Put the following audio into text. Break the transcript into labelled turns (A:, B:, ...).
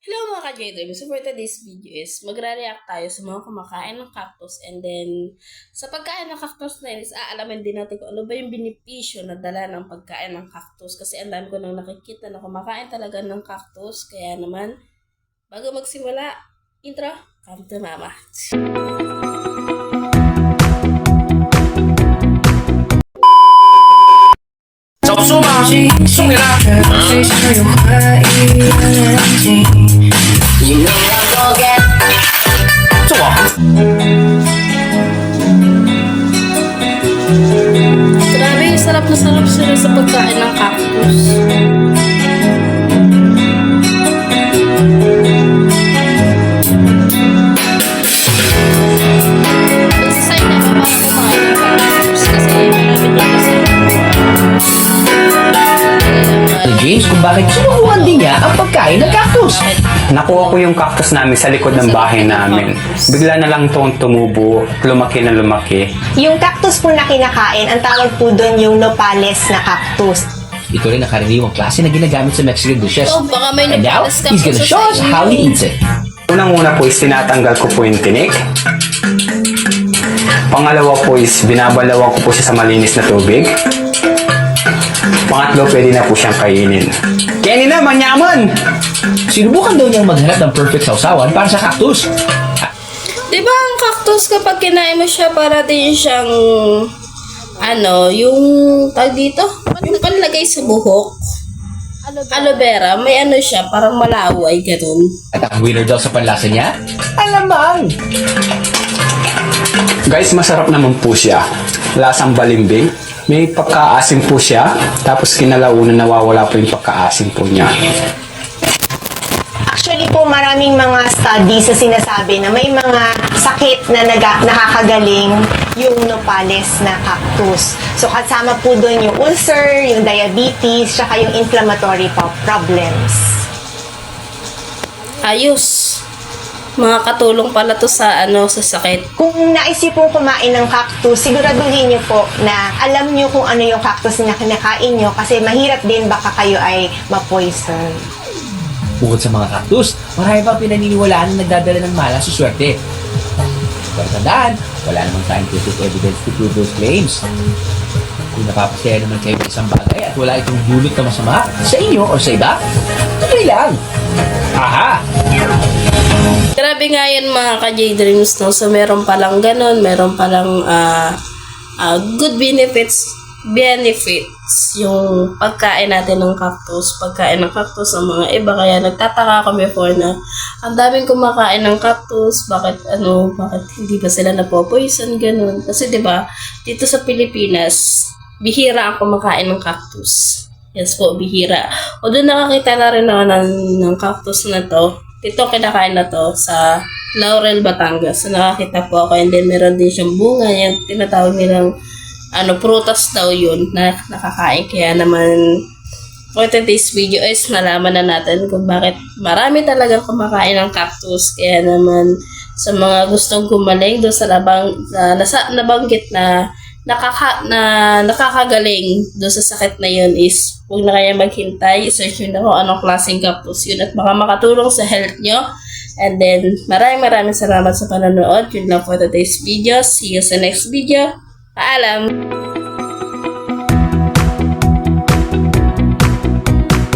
A: Hello mga ka-J-Dream! So for today's video is magre-react tayo sa mga kumakain ng cactus, and then sa pagkain ng cactus na yun is aalamin din natin kung ano ba yung benepisyo na dala ng pagkain ng cactus, kasi ang dami ko nang nakikita na kumakain talaga ng cactus. Kaya naman, bago magsimula, intro, come to mama! Grabe, sarap na sarap sila sa pagkain ng cactus. Exercise na ba para kumain ng cactus? Kasi marami din kasi.
B: James kung bakit sinubukan din niya ang pagkain ng cactus.
C: Nakuha ko yung cactus namin sa likod ng bahay namin. Bigla na lang itong tumubo, lumaki na lumaki.
D: Yung cactus po na kinakain, ang tawag po doon yung nopales na cactus.
B: Ito rin ang karaniwang klase na ginagamit sa Mexican dishes.
A: So, baka may
B: And now,
A: nagpalas
B: he's gonna show us how he eats it.
C: Unang-una po is tinatanggal ko po yung tinik. Pangalawa po is binabalawan ko po siya sa malinis na tubig. Pangatlo, pwede na po siyang kainin. Kainin na, manyaman!
B: Sinubukan daw niyang maghanap ng perfect sausawan para sa cactus.
A: Diba ang cactus kapag kinain mo siya para din siyang yung tag dito, yung panlagay sa buhok. Aloe vera, may siya, parang malaway, ganun.
B: At ang winner daw sa panlasa niya, alamang!
C: Guys, masarap naman po siya. Lasang balimbing. May pagkaasim po siya. Tapos kinalaunan nawawala po yung pagkaasim po niya.
D: Actually po, maraming mga studies na sinasabi na may mga sakit na nakakagaling yung nopales na cactus. So, kasama po doon yung ulcer, yung diabetes, tsaka yung inflammatory problems.
A: Ayos. Mga katulong pala to sa sa sakit.
D: Kung naisip pong kumain ng cactus, siguraduhin niyo po na alam niyo kung ano yung cactus na kinakain niyo kasi mahirap din baka kayo ay ma-poison.
B: Bukod sa mga cactus, marami pang pinaniniwalaan na nagdadala ng malas sa swerte. Pero tandaan, wala namang scientific evidence to prove those claims. Kung napapasaya naman kayo ng isang bagay at wala itong dulot na masama sa inyo o sa iba, tuloy lang. Aha!
A: Grabe nga yun mga ka-J-Dreams, no? So, meron palang ganun, meron palang good benefits yung pagkain natin ng cactus, pagkain ng cactus ng mga iba. Kaya nagtataka kami before na ang daming kumakain ng cactus, bakit hindi ba sila napopoison, ganun. Kasi 'di ba, dito sa Pilipinas, bihira ang kumakain ng cactus. Yes po, bihira. O doon nakakita na rin ako ng cactus na to. Dito kinakain na to sa Laurel, Batangas. So nakakita po ako, and then meron din siyang bunga, yung tinatawag nilang prutas daw yun na nakakain. Kaya naman, for today's video is nalaman na natin kung bakit marami talagang kumakain ng cactus. Kaya naman, sa mga gustong gumaling doon sa nabanggit na nakakagaling doon sa sakit na yun is huwag na kaya maghintay, search nyo na kung anong klaseng cactus yun at baka makatulong sa health nyo. And then, maraming salamat sa panonood. Yun lang for today's video. See you sa next video. Paalam!